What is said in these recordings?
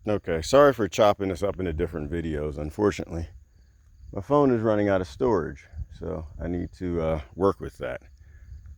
Okay, sorry for chopping this up into different videos. Unfortunately, my phone is running out of storage, so I need to work with that.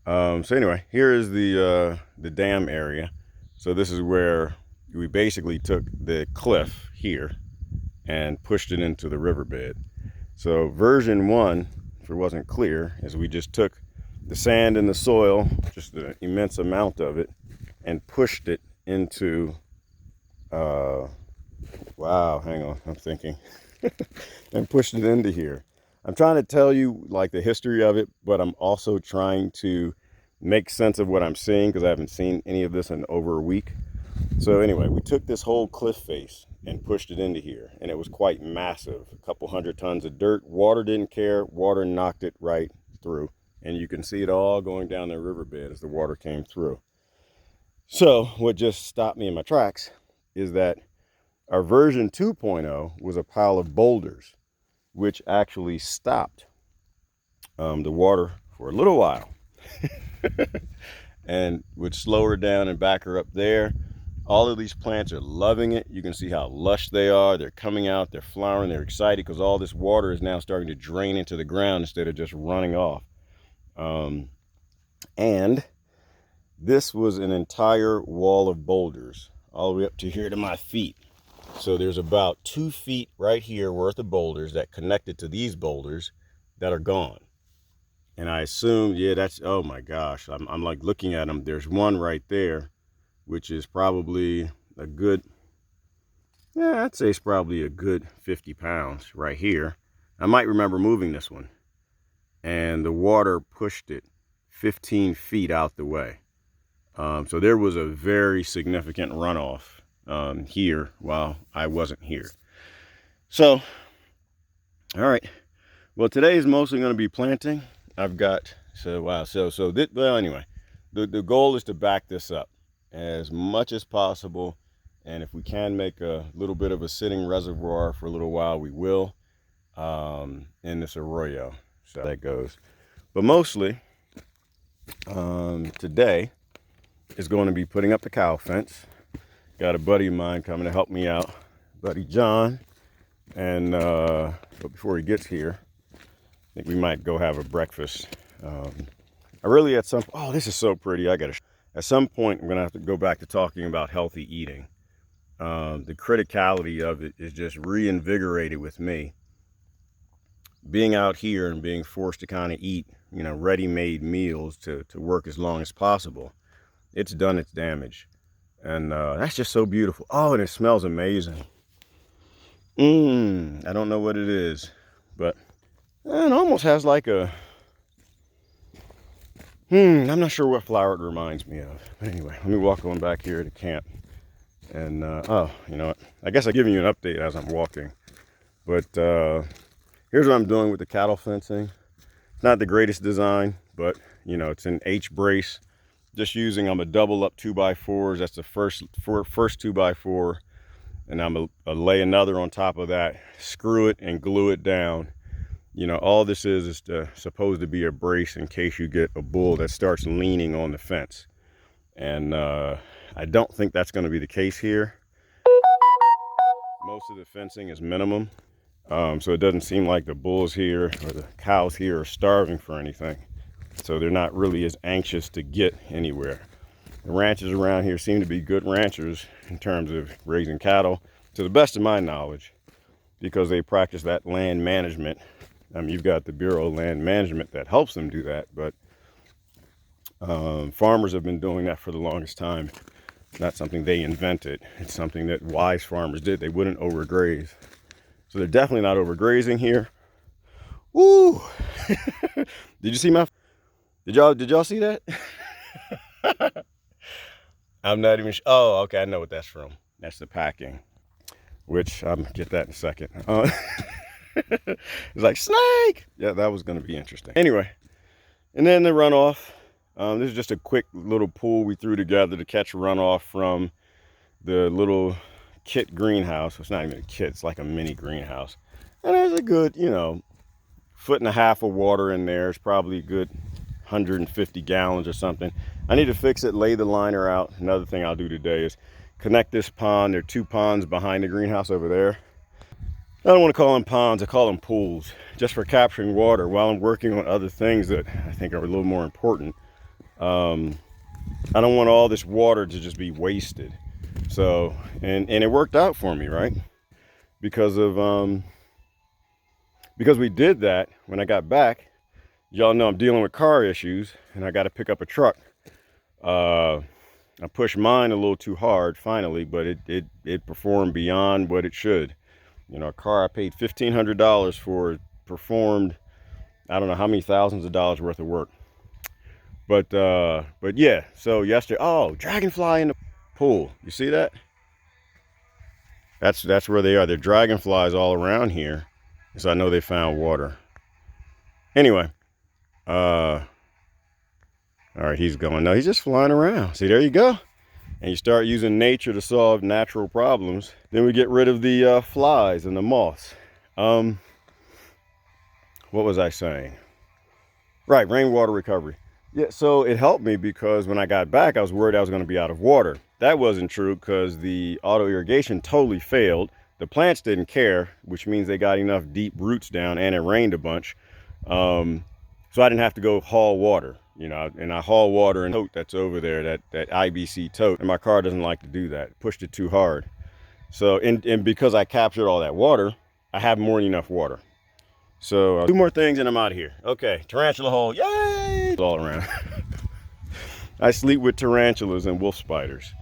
So anyway, here is the dam area. So this is where we basically took the cliff here and pushed it into the riverbed. So version 1, if it wasn't clear, is we just took the sand and the soil, just an immense amount of it, and pushed it into wow, hang on, I'm thinking. And pushed it into here. I'm trying to tell you like the history of it, but I'm also trying to make sense of what I'm seeing because I haven't seen any of this in over a week. So anyway, we took this whole cliff face and pushed it into here, and it was quite massive. A couple 100 tons of dirt. Water didn't care. Water knocked it right through, and you can see it all going down the riverbed as the water came through. So what just stopped me in my tracks is that our version 2.0 was a pile of boulders, which actually stopped the water for a little while and would slow her down and back her up there. All of these plants are loving it. You can see how lush they are. They're coming out, they're flowering, they're excited because all this water is now starting to drain into the ground instead of just running off. And this was an entire wall of boulders all the way up to here to my feet. So there's about 2 feet right here worth of boulders that connected to these boulders that are gone. And I assume, yeah, that's, oh my gosh, I'm like looking at them. There's one right there, which is probably a good, yeah, I'd say it's probably a good 50 pounds right here. I might remember moving this one. And the water pushed it 15 feet out the way. So there was a very significant runoff here while I wasn't here. So, all right. Well, today is mostly going to be planting. I've got, so wow, well, anyway, the goal is to back this up as much as possible. And if we can make a little bit of a sitting reservoir for a little while, we will, in this arroyo. So that goes. But mostly, today is going to be putting up the cow fence. Got a buddy of mine coming to help me out, buddy John. And but before he gets here, I think we might go have a breakfast. I really at some, oh, this is so pretty. At some point, I'm gonna have to go back to talking about healthy eating. The criticality of it is just reinvigorated with me. Being out here and being forced to kind of eat, you know, ready-made meals to work as long as possible. It's done its damage. And that's just so beautiful. Oh, and it smells amazing. I don't know what it is, but it almost has like a, I'm not sure what flower it reminds me of. But anyway, let me walk on back here to camp. And, oh, you know what? I guess I'm giving you an update as I'm walking. But here's what I'm doing with the cattle fencing. It's not the greatest design, but, you know, it's an H brace. Just using, I'm a double up 2x4s. That's the first 2x4. And I'm a lay another on top of that, screw it and glue it down. You know, all this is supposed to be a brace in case you get a bull that starts leaning on the fence. And I don't think that's going to be the case here. Most of the fencing is minimum. So it doesn't seem like the bulls here or the cows here are starving for anything. So they're not really as anxious to get anywhere. The ranchers around here seem to be good ranchers in terms of raising cattle, to the best of my knowledge, because they practice that land management. You've got the Bureau of Land Management that helps them do that, but farmers have been doing that for the longest time. It's not something they invented. It's something that wise farmers did. They wouldn't overgraze. So they're definitely not overgrazing here. Woo! Did you see my... Did y'all see that? I'm not even sure. Oh, okay, I know what that's from. That's the packing, which I'm gonna get that in a second. It's like, snake! Yeah, that was gonna be interesting. Anyway, and then the runoff. This is just a quick little pool we threw together to catch runoff from the little kit greenhouse. It's not even a kit, it's like a mini greenhouse. And there's a good, you know, 1.5 feet of water in there. It's probably a good 150 gallons or something. I need to fix it, lay the liner out. Another thing I'll do today is connect this pond. There are 2 ponds behind the greenhouse over there. I don't want to call them ponds, I call them pools, just for capturing water while I'm working on other things that I think are a little more important. I don't want all this water to just be wasted. So, and it worked out for me, right? Because we did that. When I got back, y'all know I'm dealing with car issues and I got to pick up a truck. I pushed mine a little too hard finally, but it performed beyond what it should. You know, a car I paid $1,500 for performed, I don't know how many thousands of dollars worth of work. But yeah, so yesterday, oh, dragonfly in the pool. You see that? That's where they are. There are dragonflies all around here. So I know they found water. Anyway, all right, he's going. No, he's just flying around. See, there you go. And you start using nature to solve natural problems. Then we get rid of the flies and the moths. What was I saying? Right, rainwater recovery. Yeah, so it helped me because when I got back, I was worried I was going to be out of water. That wasn't true because the auto irrigation totally failed. The plants didn't care, which means they got enough deep roots down, and it rained a bunch. So I didn't have to go haul water, you know, and I haul water in a tote that's over there, that IBC tote, and my car doesn't like to do that. Pushed it too hard. So, and because I captured all that water, I have more than enough water. So 2 more things and I'm out of here. Okay, tarantula hole, yay! All around. I sleep with tarantulas and wolf spiders.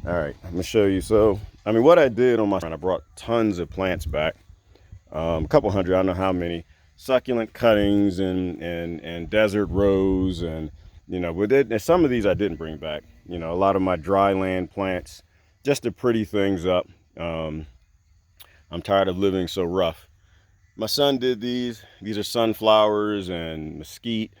All right, I'm gonna show you. So, I mean, what I did on my, I brought tons of plants back, a couple hundred, I don't know how many, succulent cuttings and desert rose, and you know, with it, and some of these I didn't bring back. You know, a lot of my dry land plants, just to pretty things up. I'm tired of living so rough. My son did these. These are sunflowers and mesquite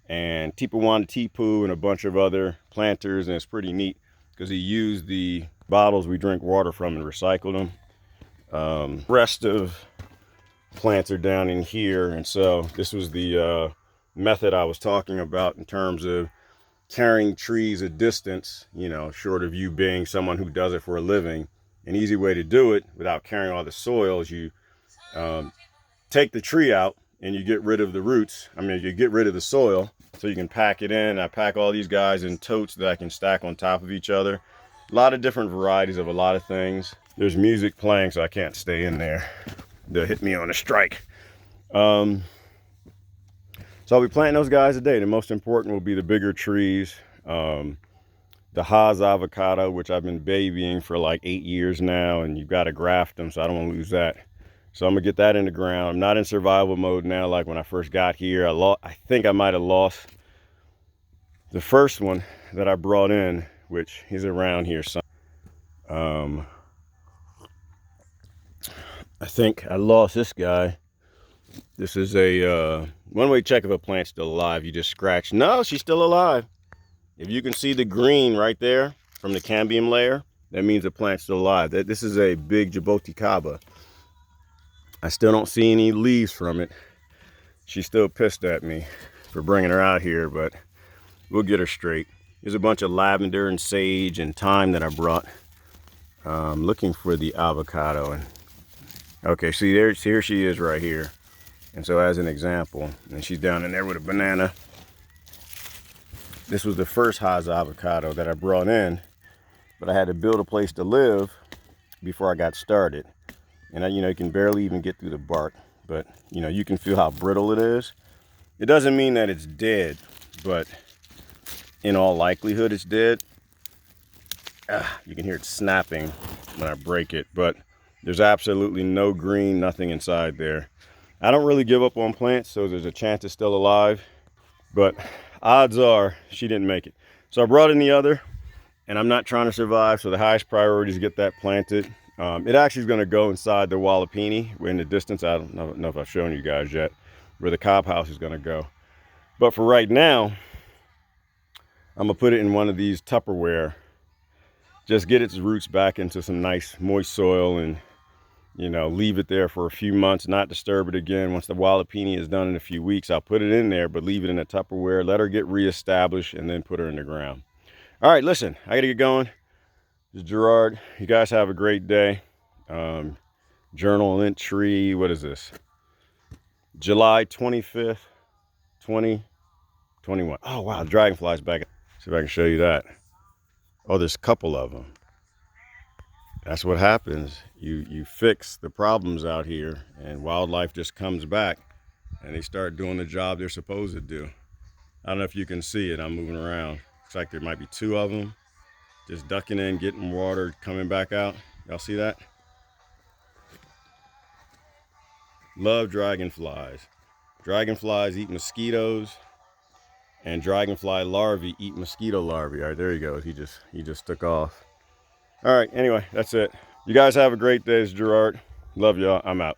and Tipuana tipu and a bunch of other planters, and it's pretty neat because he used the bottles we drink water from and recycled them. Rest of plants are down in here, and so this was the method I was talking about in terms of carrying trees a distance, you know, short of you being someone who does it for a living. An easy way to do it without carrying all the soil is you take the tree out and you get rid of the roots. I mean, you get rid of the soil so you can pack it in. I pack all these guys in totes that I can stack on top of each other. A lot of different varieties of a lot of things. There's music playing, so I can't stay in there. They'll hit me on a strike. So I'll be planting those guys today. The most important will be the bigger trees. The Haas avocado, which I've been babying for like 8 years now, and you've got to graft them, so I don't want to lose that. So I'm gonna get that in the ground. I'm not in survival mode now like when I first got here. I think I might have lost the first one that I brought in, which is around here. I think I lost this guy. This is a one-way check if a plant's still alive. You just scratch. No, she's still alive. If you can see the green right there from the cambium layer, that means the plant's still alive. This is a big jaboticaba. I still don't see any leaves from it. She's still pissed at me for bringing her out here, but we'll get her straight. There's a bunch of lavender and sage and thyme that I brought. Looking for the avocado. And okay, see there, here she is right here. And so as an example, and she's down in there with a banana. This was the first Haas avocado that I brought in, but I had to build a place to live before I got started. And you know, you can barely even get through the bark, but you know, you can feel how brittle it is. It doesn't mean that it's dead, but in all likelihood it's dead. You can hear it snapping when I break it, but there's absolutely no green, nothing inside there. I don't really give up on plants, so there's a chance it's still alive, but odds are she didn't make it. So I brought in the other, and I'm not trying to survive, so the highest priority is to get that planted. It actually is going to go inside the Wallapini in the distance. I don't know if I've shown you guys yet where the cob house is going to go. But for right now, I'm going to put it in one of these Tupperware. Just get its roots back into some nice moist soil and, you know, leave it there for a few months, not disturb it again. Once the Wallapini is done in a few weeks, I'll put it in there, but leave it in a Tupperware, let her get reestablished, and then put her in the ground. All right, listen, I got to get going. This is Gerard. You guys have a great day. Journal entry, what is this? July 25th, 2021. Oh, wow, dragonflies back. See if I can show you that. Oh, there's a couple of them. That's what happens. You fix the problems out here, and wildlife just comes back, and they start doing the job they're supposed to do. I don't know if you can see it. I'm moving around. Looks like there might be two of them. Just ducking in, getting water, coming back out. Y'all see that? Love dragonflies. Dragonflies eat mosquitoes, and dragonfly larvae eat mosquito larvae. All right, there he goes. He just took off. All right, anyway, that's it. You guys have a great day. It's Gerard. Love y'all. I'm out.